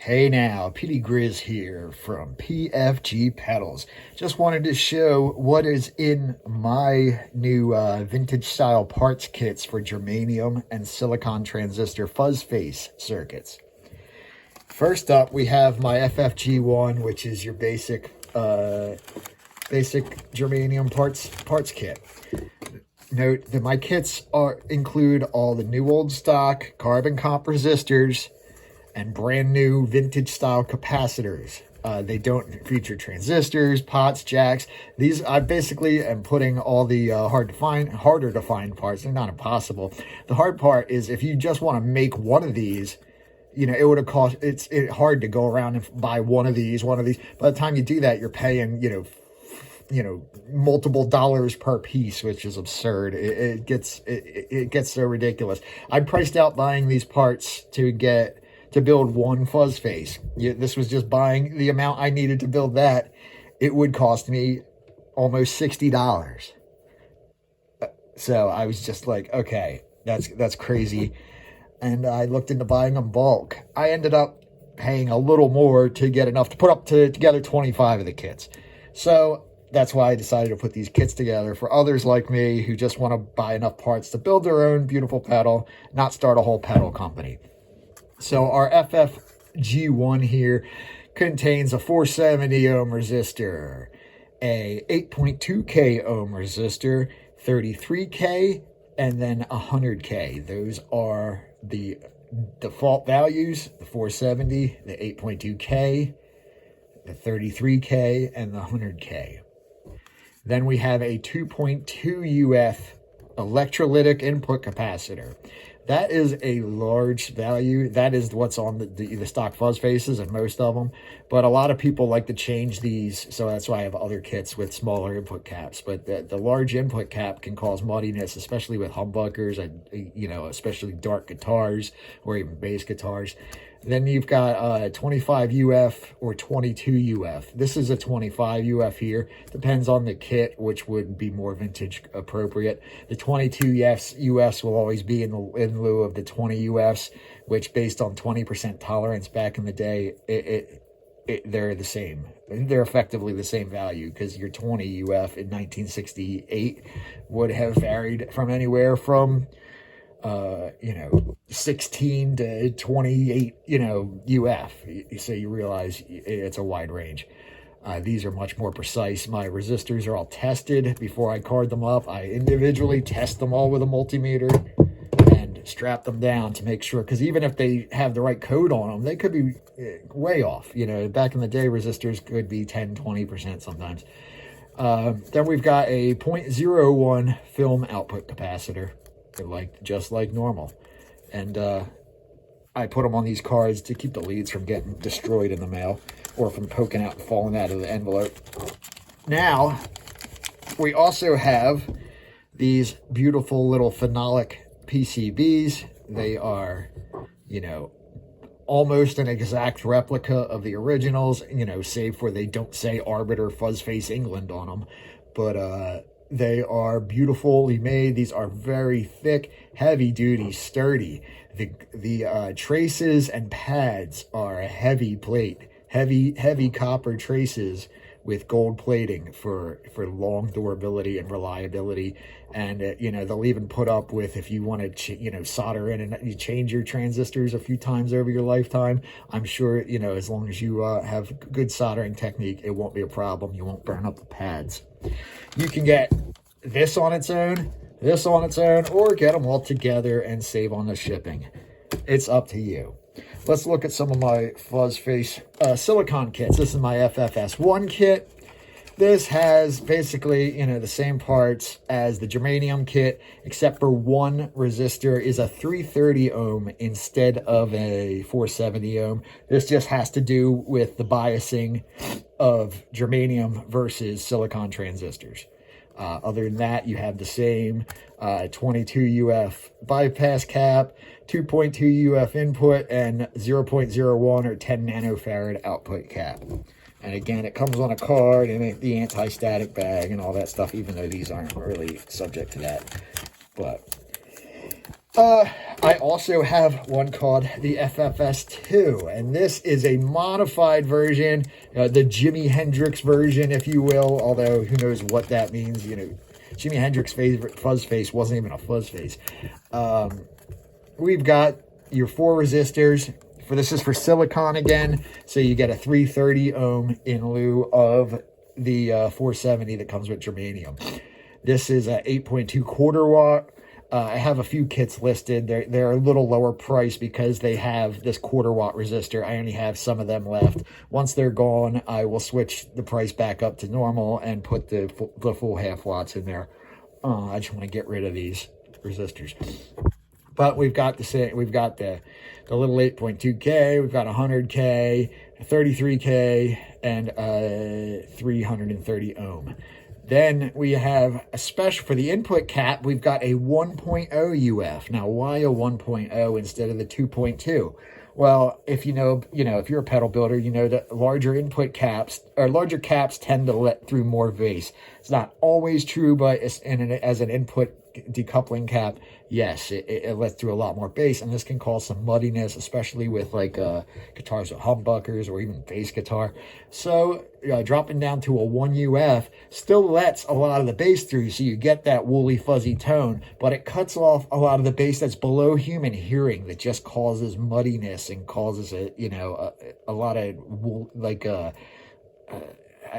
Hey now, PD Grizz here from PFG Pedals. Just wanted to show what is in my new vintage style parts kits for germanium and silicon transistor fuzz face circuits. First up, we have my FFG1, which is your basic germanium parts kit. Note that my kits include all the new old stock carbon comp resistors and brand new vintage style capacitors. They don't feature transistors, pots, jacks. These I basically am putting all the harder to find parts. They're not impossible. The hard part is if you just want to make one of these, you know, it would have cost. It's hard to go around and buy one of these. By the time you do that, you're paying, you know, multiple dollars per piece, which is absurd. It gets so ridiculous. I priced out buying these parts to build one fuzz face. This was just buying the amount I needed to build that. It would cost me almost $60. So I was just like, okay, that's crazy. And I looked into buying them bulk. I ended up paying a little more to get enough to put together 25 of the kits. So that's why I decided to put these kits together for others like me who just want to buy enough parts to build their own beautiful pedal, not start a whole pedal company. So our FFG1 here contains a 470 ohm resistor, a 8.2K ohm resistor, 33K, and then 100K. Those are the default values: the 470, the 8.2K, the 33K, and the 100K. Then we have a 2.2 UF electrolytic input capacitor. That is a large value. That is what's on the stock fuzz faces and most of them. But a lot of people like to change these, so that's why I have other kits with smaller input caps. But the large input cap can cause muddiness, especially with humbuckers and, you know, especially dark guitars or even bass guitars. Then you've got 25 UF or 22 UF. This is a 25 UF here. Depends on the kit, which would be more vintage appropriate. The 22 UFs will always be in lieu of the 20 UFs, which based on 20% tolerance back in the day, they're the same. They're effectively the same value because your 20 UF in 1968 would have varied from anywhere from 16 to 28, UF. So you realize it's a wide range. These are much more precise. My resistors are all tested before I card them up. I individually test them all with a multimeter and strap them down to make sure, because even if they have the right code on them, they could be way off. Back in the day, resistors could be 10-20% sometimes. Then we've got a 0.01 film output capacitor, just like normal. And I put them on these cards to keep the leads from getting destroyed in the mail or from poking out and falling out of the envelope. Now, we also have these beautiful little phenolic PCBs. They are, almost an exact replica of the originals, save for they don't say Arbiter Fuzz Face England on them. But they are beautifully made. These are very thick, heavy-duty, sturdy. The traces and pads are a heavy plate, heavy copper traces with gold plating for long durability and reliability. And they'll even put up with, if you want to solder in and you change your transistors a few times over your lifetime, I'm sure as long as you have good soldering technique, it won't be a problem. You won't burn up the pads. You can get this on its own, or get them all together and save on the shipping. It's up to you. Let's look at some of my fuzz face silicon kits. This is my FFS1 kit. This has basically, the same parts as the germanium kit, except for one resistor is a 330 ohm instead of a 470 ohm. This just has to do with the biasing of germanium versus silicon transistors. Other than that, you have the same 22 UF bypass cap, 2.2 UF input, and 0.01 or 10 nanofarad output cap. And again, it comes on a card and the anti-static bag and all that stuff, even though these aren't really subject to that. But I also have one called the FFS2, and this is a modified version, the Jimi Hendrix version, if you will, although who knows what that means. You know, Jimi Hendrix's favorite fuzz face wasn't even a fuzz face. We've got your 4 resistors. This is for silicon again, so you get a 330 ohm in lieu of the 470 that comes with germanium. This is a 8.2 quarter watt. I have a few kits listed. They're a little lower price because they have this quarter watt resistor. I only have some of them left. Once they're gone, I will switch the price back up to normal and put the full half watts in there. I just want to get rid of these resistors. But we've got the little 8.2K, we've got 100K, 33K, and 330 ohm. Then we have a special for the input cap. We've got a 1.0 UF. Now, why a 1.0 instead of the 2.2? Well, if if you're a pedal builder, you know that larger caps tend to let through more bass. It's not always true, but as an input decoupling cap, yes, it lets through a lot more bass, and this can cause some muddiness, especially with like guitars with humbuckers or even bass guitar. So dropping down to a 1 UF still lets a lot of the bass through, so you get that woolly fuzzy tone, but it cuts off a lot of the bass that's below human hearing that just causes muddiness and causes a lot of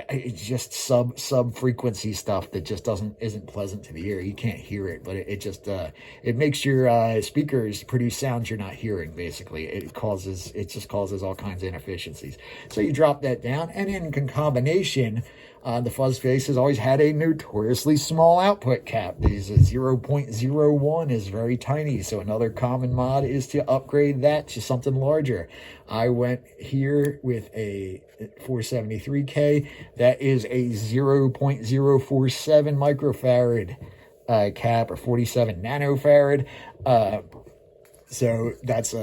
it's just sub frequency stuff that just isn't pleasant to the ear. You can't hear it, but it just makes your speakers produce sounds you're not hearing. Basically, it just causes all kinds of inefficiencies. So you drop that down, and in combination, the fuzz face has always had a notoriously small output cap. These 0.01 is very tiny, so another common mod is to upgrade that to something larger. I went here with a 473K. That is a 0.047 microfarad cap, or 47 nanofarad. So that's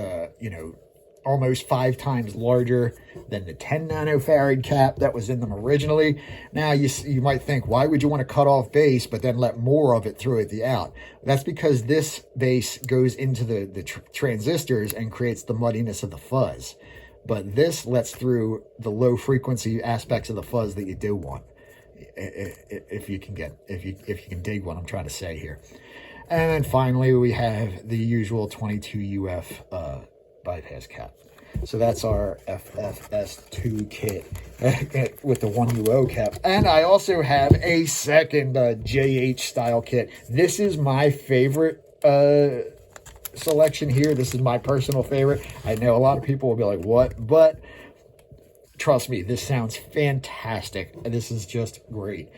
almost 5 times larger than the 10 nanofarad cap that was in them originally. Now you might think, why would you want to cut off bass but then let more of it through at the out? That's because this bass goes into the transistors and creates the muddiness of the fuzz. But this lets through the low frequency aspects of the fuzz that you do want. If you can dig what I'm trying to say here. And then finally we have the usual 22 UF bypass cap. So that's our FFS2 kit with the 1 UO cap. And I also have a second JH style kit. This is my favorite selection here. This is my personal favorite. I know a lot of people will be like, what? But trust me, this sounds fantastic. This is just great.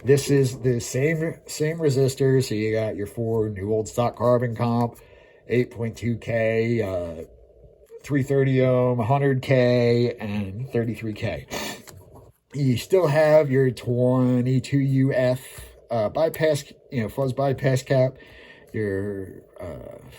This is the same resistors. So you got your 4 new old stock carbon comp, 8.2K, 330 ohm, 100K, and 33K. You still have your 22 UF bypass, fuzz bypass cap, your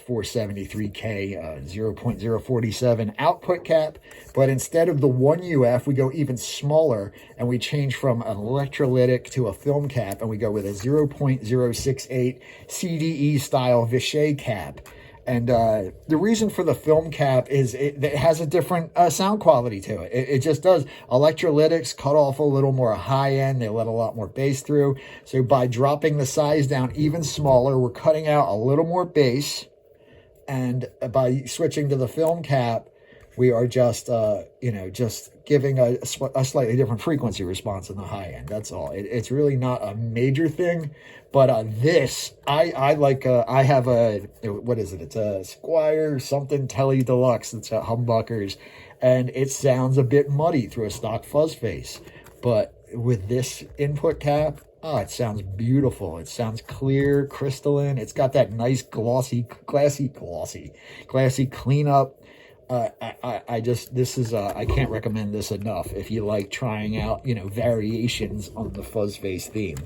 473K 0.047 output cap, but instead of the 1 UF, we go even smaller, and we change from an electrolytic to a film cap, and we go with a 0.068 CDE style Vichet cap. And the reason for the film cap is it has a different sound quality to it. It just does. Electrolytics cut off a little more high end. They let a lot more bass through. So by dropping the size down even smaller, we're cutting out a little more bass. And by switching to the film cap, we are just giving a slightly different frequency response in the high end. That's all. It's really not a major thing. But this, I like, I have a, what is it? It's a Squire something Tele Deluxe. It's a humbuckers. And it sounds a bit muddy through a stock fuzz face. But with this input cap, it sounds beautiful. It sounds clear, crystalline. It's got that nice classy cleanup. I can't recommend this enough if you like trying out, variations on the fuzz face theme.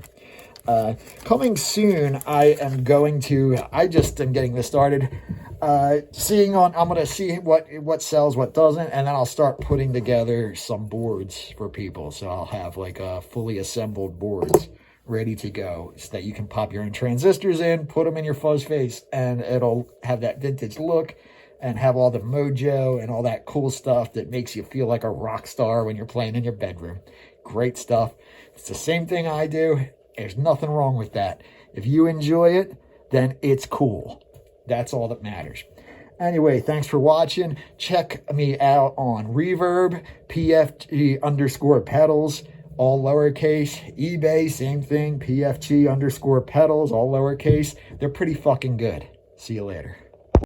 Coming soon, I just am getting this started. I'm going to see what sells, what doesn't, and then I'll start putting together some boards for people. So I'll have like fully assembled boards ready to go so that you can pop your own transistors in, put them in your fuzz face, and it'll have that vintage look and have all the mojo and all that cool stuff that makes you feel like a rock star when you're playing in your bedroom. Great stuff. It's the same thing I do. There's nothing wrong with that. If you enjoy it, then it's cool. That's all that matters. Anyway, thanks for watching. Check me out on Reverb, PFG_pedals, all lowercase. eBay, same thing, PFG_pedals, all lowercase. They're pretty fucking good. See you later.